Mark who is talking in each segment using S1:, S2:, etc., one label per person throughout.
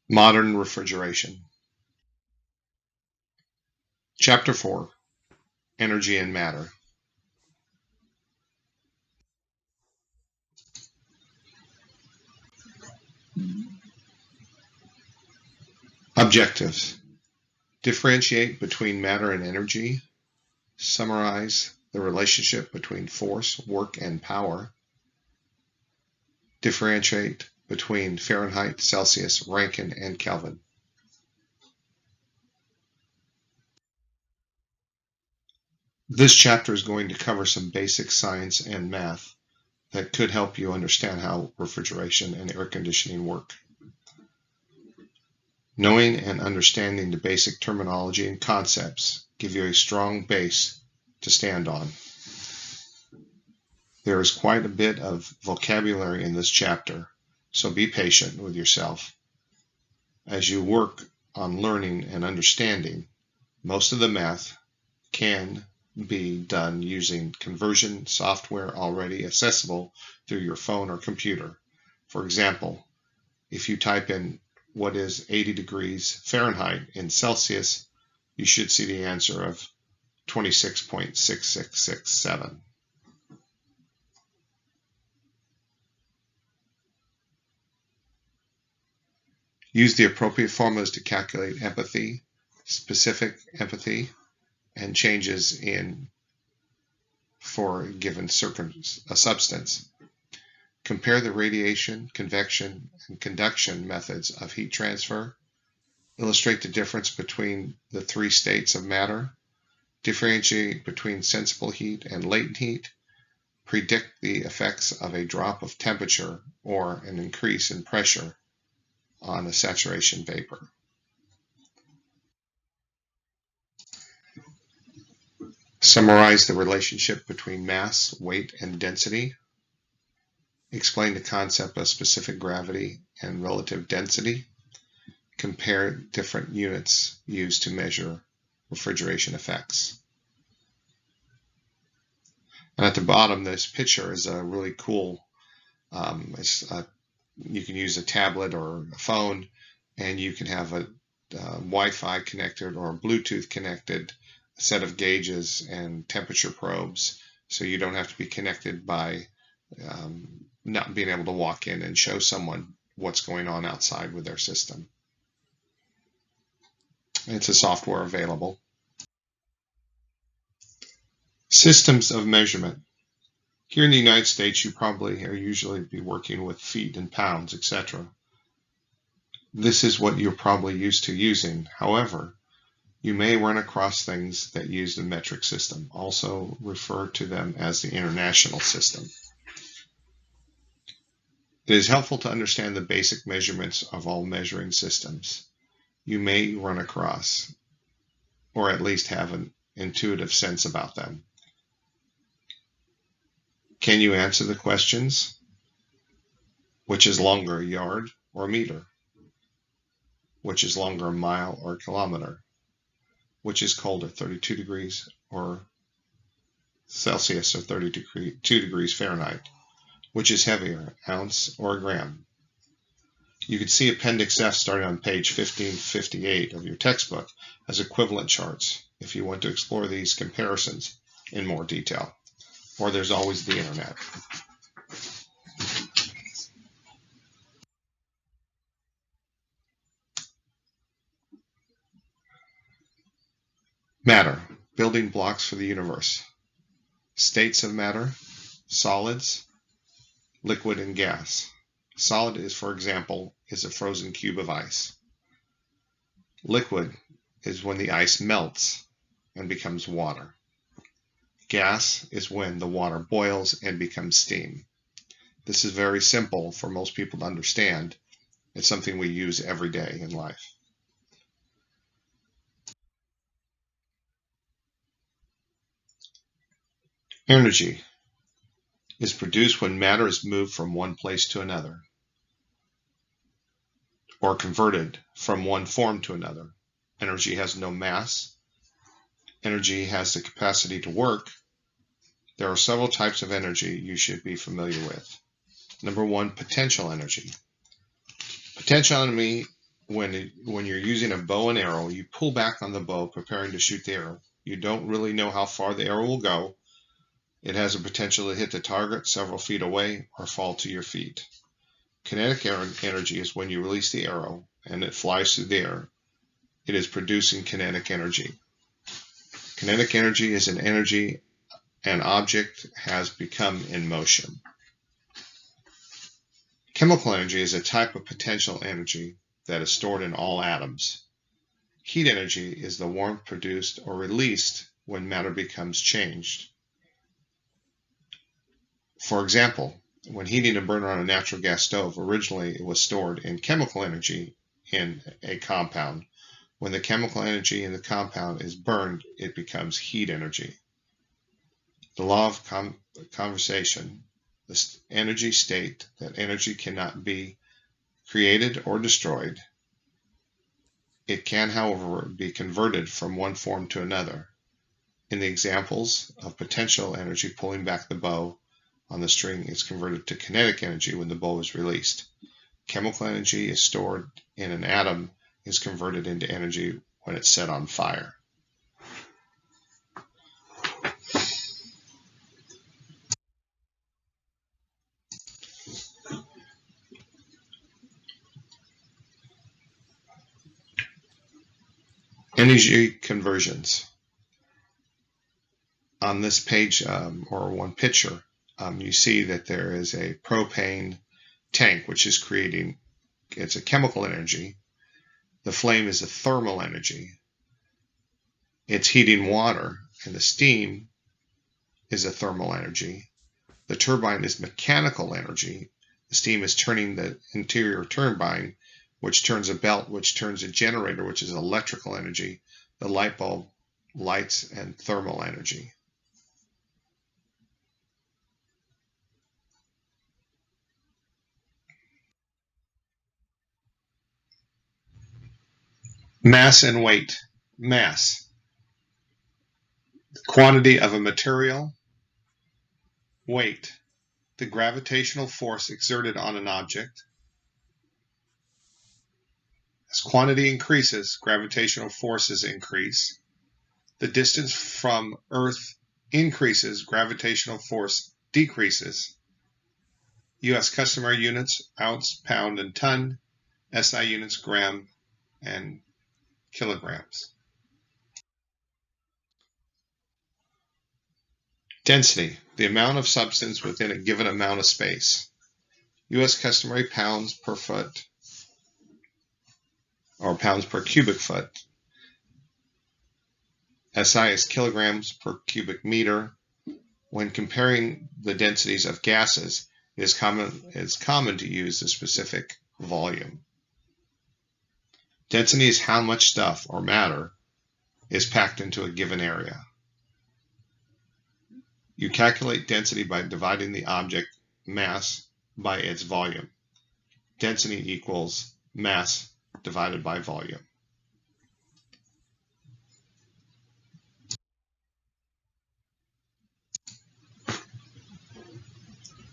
S1: Modern refrigeration. Chapter 4, Energy and Matter. Objectives. Differentiate between matter and energy. Summarize the relationship between force, work, and power. Differentiate between Fahrenheit, Celsius, Rankine, and Kelvin. This chapter is going to cover some basic science and math that could help you understand how refrigeration and air conditioning work. Knowing and understanding the basic terminology and concepts give you a strong base to stand on. There is quite a bit of vocabulary in this chapter, so be patient with yourself. As you work on learning and understanding, most of the math can be done using conversion software already accessible through your phone or computer. For example, if you type in what is 80 degrees Fahrenheit in Celsius, you should see the answer of 26.6667. Use the appropriate formulas to calculate empathy, specific empathy, and changes in for a given substance. Compare the radiation, convection, and conduction methods of heat transfer. Illustrate the difference between the three states of matter. Differentiate between sensible heat and latent heat. Predict the effects of a drop of temperature or an increase in pressure on a saturation vapor. Summarize the relationship between mass, weight, and density. Explain the concept of specific gravity and relative density. Compare different units used to measure refrigeration effects. And at the bottom, this picture is a really cool, you can use a tablet or a phone, and you can have a Wi-Fi connected or a Bluetooth connected set of gauges and temperature probes, so you don't have to be connected by not being able to walk in and show someone what's going on outside with their system. It's a software available. Systems of measurement. Here in the United States, you probably are usually be working with feet and pounds, etc. This is what you're probably used to using. However, you may run across things that use the metric system, also refer to them as the international system. It is helpful to understand the basic measurements of all measuring systems. You may run across, or at least have an intuitive sense about them. Can you answer the questions? Which is longer, a yard or a meter? Which is longer, a mile or a kilometer? Which is colder, 32 degrees or Celsius or 32 degrees Fahrenheit? Which is heavier, ounce or a gram? You can see Appendix F starting on page 1558 of your textbook as equivalent charts if you want to explore these comparisons in more detail. Or there's always the internet. Matter, building blocks for the universe. States of matter, solids, liquid, and gas. Solid is, for example, is a frozen cube of ice. Liquid is when the ice melts and becomes water. Gas is when the water boils and becomes steam. This is very simple for most people to understand. It's something we use every day in life. Energy is produced when matter is moved from one place to another, or converted from one form to another. Energy has no mass. Energy has the capacity to work. There are several types of energy you should be familiar with. Number one, potential energy. Potential when you're using a bow and arrow, you pull back on the bow preparing to shoot the arrow. You don't really know how far the arrow will go. It has a potential to hit the target several feet away or fall to your feet. Kinetic energy is when you release the arrow and it flies through the air. It is producing kinetic energy. Kinetic energy is an energy an object has become in motion. Chemical energy is a type of potential energy that is stored in all atoms. Heat energy is the warmth produced or released when matter becomes changed. For example, when heating a burner on a natural gas stove, originally it was stored in chemical energy in a compound. When the chemical energy in the compound is burned, it becomes heat energy. The law of conservation, the energy state that energy cannot be created or destroyed. It can, however, be converted from one form to another. In the examples of potential energy, pulling back the bow on the string is converted to kinetic energy when the bow is released. Chemical energy is stored in an atom is converted into energy when it's set on fire. Energy conversions. On this page or one picture, you see that there is a propane tank which is creating, it's a chemical energy. The flame is a thermal energy. It's heating water, and the steam is a thermal energy. The turbine is mechanical energy. The steam is turning the interior turbine, which turns a belt, which turns a generator, which is electrical energy. The light bulb, lights, and thermal energy. Mass and weight. Mass, the quantity of a material. Weight, the gravitational force exerted on an object. As quantity increases, gravitational forces increase. The distance from Earth increases, gravitational force decreases. U.S. customary units, ounce, pound, and ton. SI units, gram, and kilograms. Density, the amount of substance within a given amount of space. U.S. customary pounds per foot, or pounds per cubic foot. SI is kilograms per cubic meter. When comparing the densities of gases, it is common to use the specific volume. Density is how much stuff or matter is packed into a given area. You calculate density by dividing the object mass by its volume. Density equals mass divided by volume.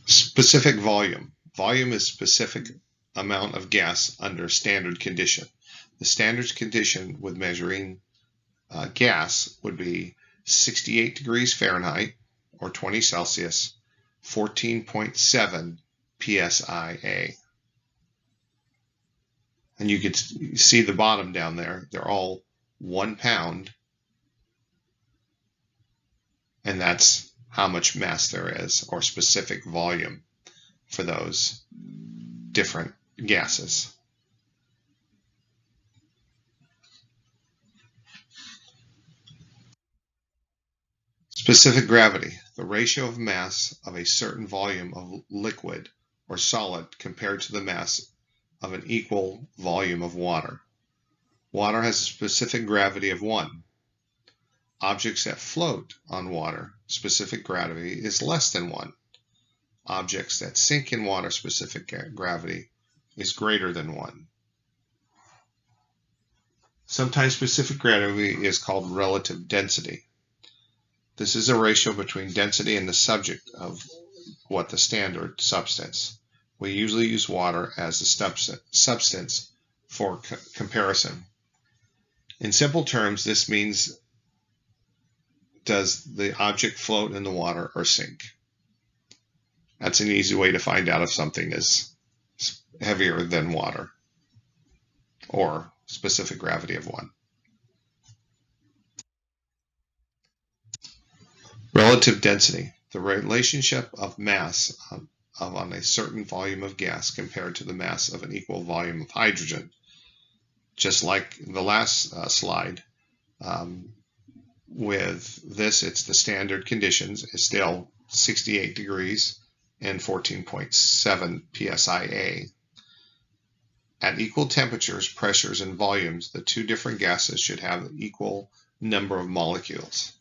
S1: Specific volume. Volume is specific amount of gas under standard condition. The standard condition with measuring gas would be 68 degrees Fahrenheit or 20 Celsius, 14.7 psia. And you could see the bottom down there. They're all 1 pound. And that's how much mass there is, or specific volume for those different gases. Specific gravity, the ratio of mass of a certain volume of liquid or solid compared to the mass of an equal volume of water. Water has a specific gravity of 1. Objects that float on water, specific gravity is less than 1. Objects that sink in water, specific gravity is greater than 1. Sometimes specific gravity is called relative density. This is a ratio between density and the subject of what the standard substance. We usually use water as the substance for comparison. In simple terms, this means, does the object float in the water or sink? That's an easy way to find out if something is heavier than water or specific gravity of 1. Relative density, the relationship of mass on a certain volume of gas compared to the mass of an equal volume of hydrogen. Just like the last slide, with this, it's the standard conditions. It's still 68 degrees and 14.7 psia. At equal temperatures, pressures, and volumes, the two different gases should have an equal number of molecules.